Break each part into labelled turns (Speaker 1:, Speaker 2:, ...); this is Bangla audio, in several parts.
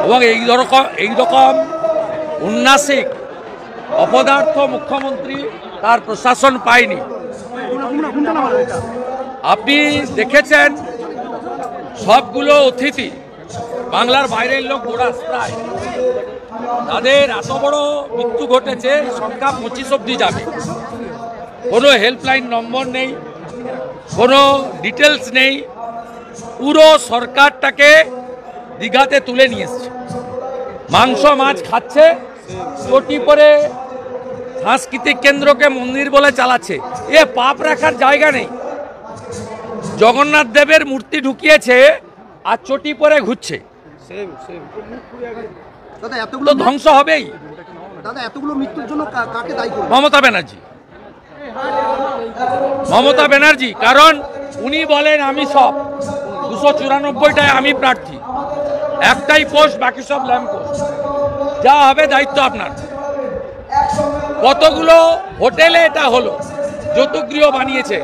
Speaker 1: এবং এইরকম উন্নাসিক অপদার্থ মুখ্যমন্ত্রী তার প্রশাসন পায়নি। আপনি দেখেছেন সবগুলো অতিথি বাংলার বাইরের লোক গোড়াস্তায়, তাদের এত বড় মৃত্যু ঘটেছে, সংখ্যা 25 অব্দি যাবে। কোনো হেল্পলাইন নম্বর নেই, কোনো ডিটেলস নেই। পুরো সরকারটাকে দীঘাতে তুলে নিয়ে এসছে, মাংস মাছ খাচ্ছে, চটি করে সাংস্কৃতিক কেন্দ্রকে মন্দির বলে চালাচ্ছে। এ পাপ রাখার জায়গা নেই। জগন্নাথ দেবের মূর্তি ঢুকিয়েছে আর চটি পরে ঘুরছে, তো ধ্বংস হবেই।
Speaker 2: দাদা, এতগুলো মৃত্যুর জন্য কাকে দায়ী করবেন?
Speaker 1: মমতা ব্যানার্জি, কারণ উনি বলেন আমি সব 294টায় আমি প্রার্থী, একটাই পোস্ট, বাকি সব ল্যাম্প পোস্ট। যা হবে দায়িত্ব আপনার। কতগুলো হোটেলে এটা হলো, যৌতুকগৃহ বানিয়েছে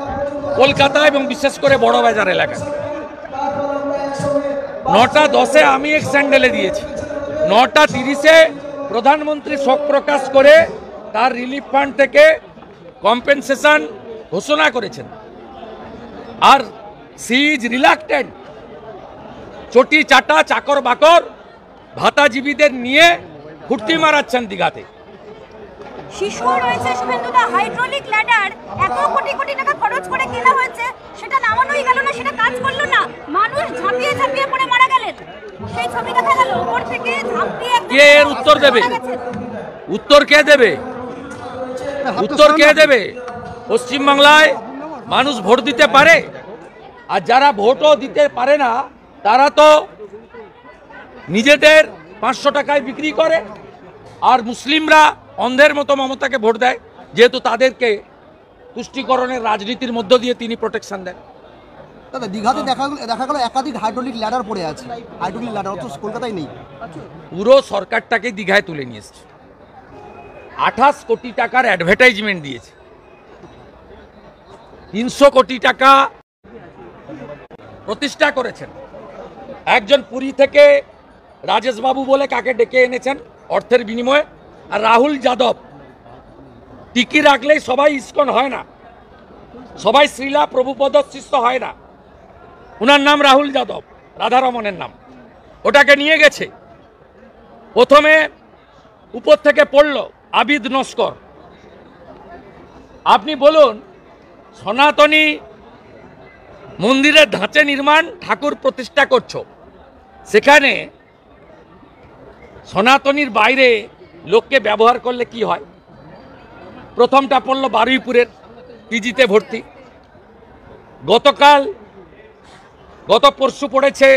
Speaker 1: কলকাতা এবং বিশেষ করে বড় বাজার এলাকায়। 9:10 আমি এক স্যান্ডেলে দিয়েছি, 9:30 প্রধানমন্ত্রী শোক প্রকাশ করে তার রিলিফ ফান্ড থেকে কম্পেনসেশন ঘোষণা করেছেন। আর সি ইজ রিলাক্টেন্ট চটি চাটা চাকর বাকর ভাতাজীবীদের নিয়ে ফুর্তি মারাচ্ছেন দীঘাতে।
Speaker 3: শিশু রয়েছে শুভেন্দুদা, হাইড্রোলিক ল্যাডার এত কোটি কোটি টাকা খরচ করে কেনা হয়েছে, সেটা নামানোই গেল না, সেটা কাজ করলো না, মানুষ ঝাঁপিয়ে ঝাঁপিয়ে পড়ে মারা গেলেন। সেই ছবি দেখা গেল, উপর থেকে ঝাঁপিয়ে
Speaker 1: কে এর উত্তর দেবে? উত্তর কে দেবে? উত্তর কে দেবে? পশ্চিমবাংলায় মানুষ ভোট দিতে পারে, আর যারা ভোটও দিতে পারে না তারা তো নিজেদের 500 টাকায় বিক্রি করে। আর মুসলিমরা অন্ধের মতো মমতাকে ভোট দেয়, যেহেতু তাদেরকে তুষ্টিকরণের রাজনীতির মধ্য দিয়ে তিনি প্রোটেকশন দেন।
Speaker 2: দাদা, দীঘাতে দেখা গেল একাধিক হাইড্রোলিক ল্যাডার পড়ে আছে, হাইড্রোলিক ল্যাডার অথচ কলকাতায় নেই।
Speaker 1: পুরো সরকারটাকে দীঘায় তুলে নিয়ে এসছে, 28 কোটি টাকার অ্যাডভার্টাইজমেন্ট দিয়েছে, 300 কোটি টাকা প্রতিষ্ঠা করেছেন। একজন পুরী থেকে রাজেশ বাবু বলে কাকে ডেকে এনেছেন অর্থের বিনিময়ে। আর রাহুল যাদব, টিকি রাখলেই সবাই ইস্কন হয় না, সবাই শ্রীলা প্রভুপদ শিষ্য হয় না। ওনার নাম রাহুল যাদব, রাধারমণের নাম। ওটাকে নিয়ে গেছে, প্রথমে উপর থেকে পড়ল আবিদ নস্কর। আপনি বলুন, সনাতনী মন্দিরের ধাঁচে নির্মাণ ঠাকুর প্রতিষ্ঠা করছো, সেখানে সনাতনীর বাইরে লোককে ব্যবহার করলে কি হয়? প্রথমটা পড়ল বারুইপুরের পিজিতে ভর্তি, গত পরশু পড়েছে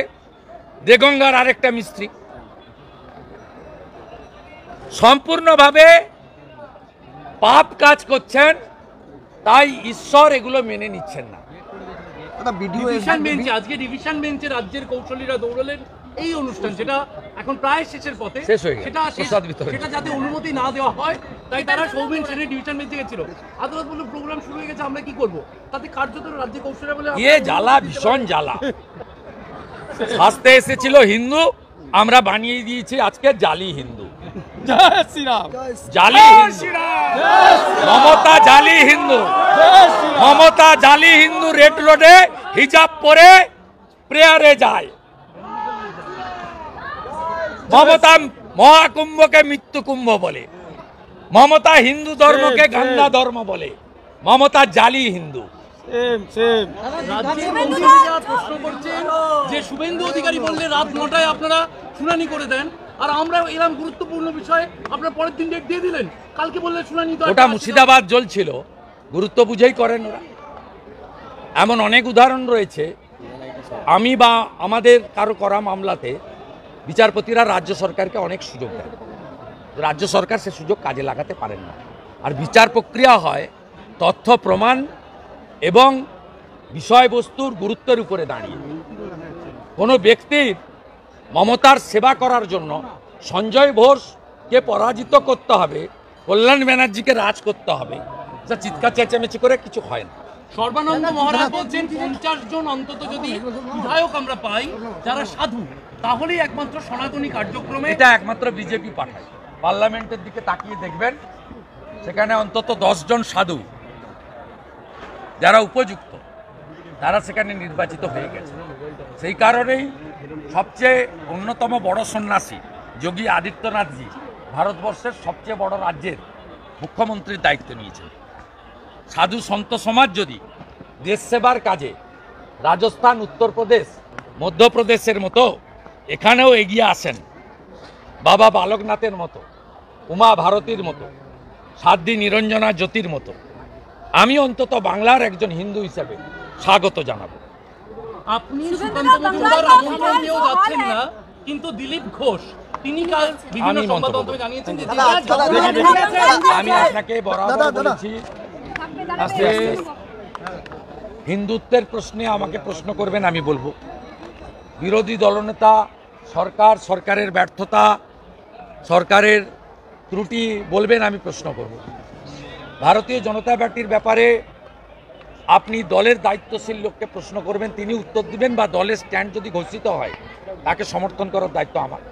Speaker 1: দেগঙ্গার আরেকটা মিস্ত্রি। সম্পূর্ণভাবে পাপ কাজ করছেন, তাই ঈশ্বর এগুলো মেনে নিচ্ছেন না।
Speaker 4: আজকে ডিভিশন বেঞ্চে রাজ্যের কৌশলীরা দৌড়লেন এই অনুষ্ঠান, যেটা এখন প্রায় শেষের পথে,
Speaker 1: শেষ হয়ে গেছে,
Speaker 4: সেটা যাতে অনুমতি না দেওয়া হয় তাই তারা সৌমেন সেনের ডিভিশন বেঞ্চে গেছিল। আদালত বলল প্রোগ্রাম শুরু হয়ে গেছে, আমরা কি করবো? তাতে কার্যত রাজ্য কৌশলীরা বলে
Speaker 1: জ্বালা, ভীষণ জ্বালা। শাস্তে এসেছিল হিন্দু, আমরা বানিয়ে দিয়েছি আজকে জালি হিন্দু। জালি মমতা, জালি হিন্দু। মমতা জালি হিন্দু, রেড রোডে হিজাব পরে প্রেয়ারে যায়। মমতা মহাকুম্ভকে মৃত্যু কুম্ভ বলে, মমতা হিন্দু ধর্মকে গান্ধা ধর্ম বলে, মমতা জালি হিন্দু।
Speaker 4: প্রশ্ন করছেন যে শুভেন্দু অধিকারী বললে রাত 9টায় আপনারা শুনানি করে দেন, আর আমরা এরকম গুরুত্বপূর্ণ বিষয় আপনারা পরের দিন ডেট দিয়ে দিলেন, কালকে বললে শুনানি।
Speaker 1: ওটা মুর্শিদাবাদ জ্বলছিল, গুরুত্ব বুঝেই করেন ওরা। এমন অনেক উদাহরণ রয়েছে। আমি বা আমাদের কারো করা মামলাতে বিচারপতিরা রাজ্য সরকারকে অনেক সুযোগ দেয়, রাজ্য সরকার সে সুযোগ কাজে লাগাতে পারেন না। আর বিচার প্রক্রিয়া হয় তথ্য প্রমাণ এবং বিষয়বস্তুর গুরুত্বের উপরে দাঁড়িয়ে। কোনো ব্যক্তির মমতার সেবা করার জন্য সঞ্জয় ঘোষকে পরাজিত করতে হবে, কল্যাণ ব্যানার্জিকে রাজ করতে হবে, যা চিৎকার চেঁচামেচি করে কিছু হয় না।
Speaker 4: সর্বানন্দ মহারাজ বলছেন 50 জন অন্তত যদি বিধায়ক আমরা পাই যারা সাধু, তাহলেই একমাত্র সনাতনী কার্যক্রমে।
Speaker 1: এটা একমাত্র বিজেপি পাঠায়। পার্লামেন্টের দিকে তাকিয়ে দেখবেন, সেখানে অন্তত 10 জন সাধু যারা উপযুক্ত তারা সেখানে নির্বাচিত হয়ে গেছে। সেই কারণেই সবচেয়ে অন্যতম বড় সন্ন্যাসী যোগী আদিত্যনাথজি ভারতবর্ষের সবচেয়ে বড় রাজ্যের মুখ্যমন্ত্রীর দায়িত্ব নিয়েছেন। সাধু সন্ত সমাজ যদি দেশ সেবার কাজে রাজস্থান, উত্তরপ্রদেশ, মধ্যপ্রদেশের মতো এখানেও এগিয়ে আসেন, বাবা বালকনাথের মতো, উমা ভারতীর মতো, সাধ্বী নিরঞ্জনা জ্যোতির মতো, আমি অন্তত বাংলার একজন হিন্দু হিসেবে স্বাগত জানাবো।
Speaker 4: আপনি সুকান্ত মজুমদার আমন্ত্রণ নিয়েও যাচ্ছেন না, কিন্তু দিলীপ ঘোষ তিনি কাল বিভিন্ন
Speaker 1: আমি
Speaker 4: সংবাদ
Speaker 1: মন্তব্য
Speaker 4: মাধ্যমে জানিয়েছেন যে
Speaker 1: আমি আপনাকে বরাবর বলেছি যে হিন্দুত্বের প্রশ্নে আমাকে প্রশ্ন করবেন, আমি বলবো। বিরোধী দলনেতা, সরকার, সরকারের ব্যর্থতা, সরকারের ত্রুটি বলবেন, আমি প্রশ্ন করব। ভারতীয় জনতা পার্টির ব্যাপারে আপনি দলের দায়িত্বশীল লোককে প্রশ্ন করবেন, তিনি উত্তর দিবেন, বা দলের স্ট্যান্ড যদি ঘোষিত হয় তাকে সমর্থন করার দায়িত্ব আমার।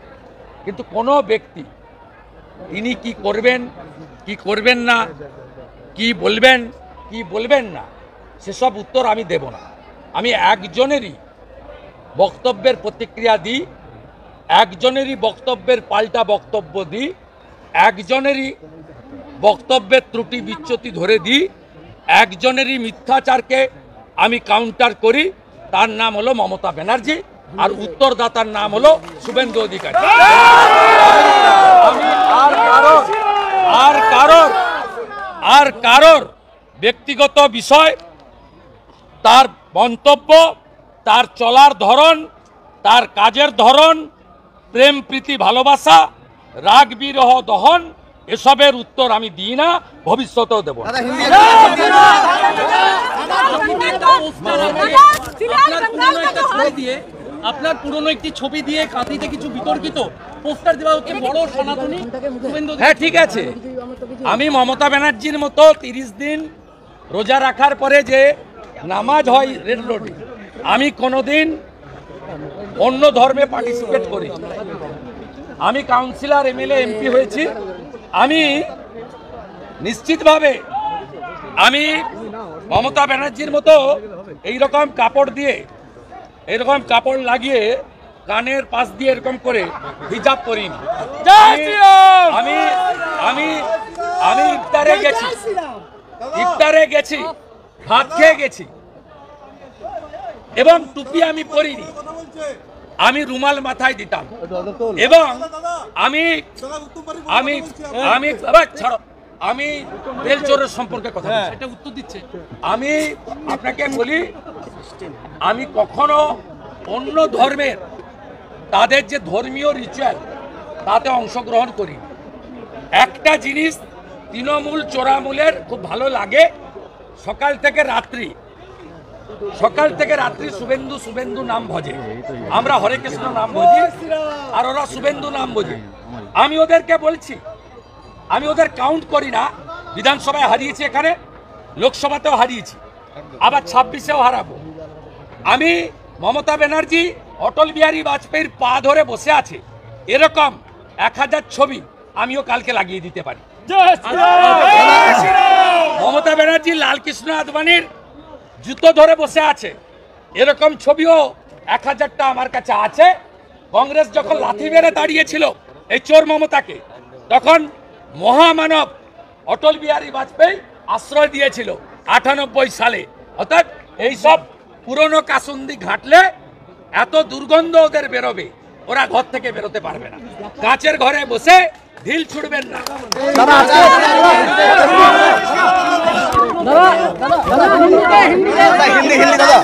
Speaker 1: কিন্তু কোনো ব্যক্তি তিনি কি করবেন, কি করবেন না, কি বলবেন, কি বলবেন না, সেসব উত্তর আমি দেব না। আমি একজনেরই বক্তব্যের প্রতিক্রিয়া দিই, একজনেরই বক্তব্যের পাল্টা বক্তব্য দিই, একজনেরই বক্তব্যের ত্রুটি বিচ্যুতি ধরে দিই, একজনেরই মিথ্যাচারকে আমি কাউন্টার করি। তার নাম হলো মমতা ব্যানার্জি, আর উত্তরদাতার নাম হলো শুভেন্দু অধিকারী। আমি আর কারোর ব্যক্তিগত বিষয়, তার মন্তব্য, তার চলার ধরন, তার কাজের ধরন, প্রেম প্রীতি ভালোবাসা, রাগ বিরহ দহন, এসবের উত্তর আমি দিই না, ভবিষ্যতেও দেব না।
Speaker 4: আপনার পুরনো একটি ছবি দিয়ে কাঁথিতে কিছু বিতর্কিত পোস্টার দেওয়া হচ্ছে বড় সনাতনী শুভেন্দু।
Speaker 1: হ্যাঁ, ঠিক আছে। আমি মমতা ব্যানার্জির মতো 30 দিন রোজা রাখার পরে যে নামাজ হয় রেড রোডে, আমি কোনোদিন অন্য ধর্মে পার্টিসিপেট করি। আমি কাউন্সিলর, এমএলএ, এমপি হয়েছি। আমি নিশ্চিতভাবে আমি মমতা ব্যানার্জির মতো এইরকম কাপড় দিয়ে, এরকম কাপড় লাগিয়ে কানের পাশ দিয়ে এরকম করে হিজাব করিনি। আমি আমি আমি ইফতারে গেছি, ভাত খেয়ে গেছি, এবং টুপি আমি পরিনি। আমি রুমাল মাথায় দিতাম, এবং আমি আমি আমি ছাড়ো, আমি বেলচোরের সম্পর্কে কথা বলছি,
Speaker 4: এটা উত্তর দিচ্ছে।
Speaker 1: আমি আপনাকে বলি, আমি কখনো অন্য ধর্মের তাদের যে ধর্মীয় রিচুয়াল তাতে অংশগ্রহণ করি। একটা জিনিস তৃণমূল চোরামূলের খুব ভালো লাগে, সকাল থেকে রাত্রি শুভেন্দু শুভেন্দু নাম ভজে। আমরা হরে কৃষ্ণ নাম ভজি, আর ওরা শুভেন্দু নাম ভজি। আমি ওদেরকে বলছি, আমি ওদের কাউন্ট করি না। বিধানসভায় হারিয়েছি, এখানে লোকসভাতেও হারিয়েছি, আবার 26-এও হারাবো। আমি মমতা ব্যানার্জি অটল বিহারী বাজপেয়ীর পা ধরে বসে আছে, এরকম 1000 ছবি আমিও কালকে লাগিয়ে দিতে পারি। মমতা ব্যানার্জি লালকৃষ্ণ আদবানির জুতো ধরে বসে আছে, এরকম ছবিও 1000টা আমার কাছে আছে। কংগ্রেস যখন লাথি মেরে দাঁড়িয়েছিল এই চোর মমতাকে, তখন মহামানব অটল বিহারী বাজপেয়ী আশ্রয় দিয়েছিল 98 সালে। অর্থাৎ এইসব পুরনো কাসুন্দি ঘাটলে এত দুর্গন্ধ ওদের বেরোবে, ওরা ঘর থেকে বেরোতে পারবে না। কাঁচের ঘরে বসে ঢিল ছুড়বেন না।
Speaker 2: হিন্দি দাদা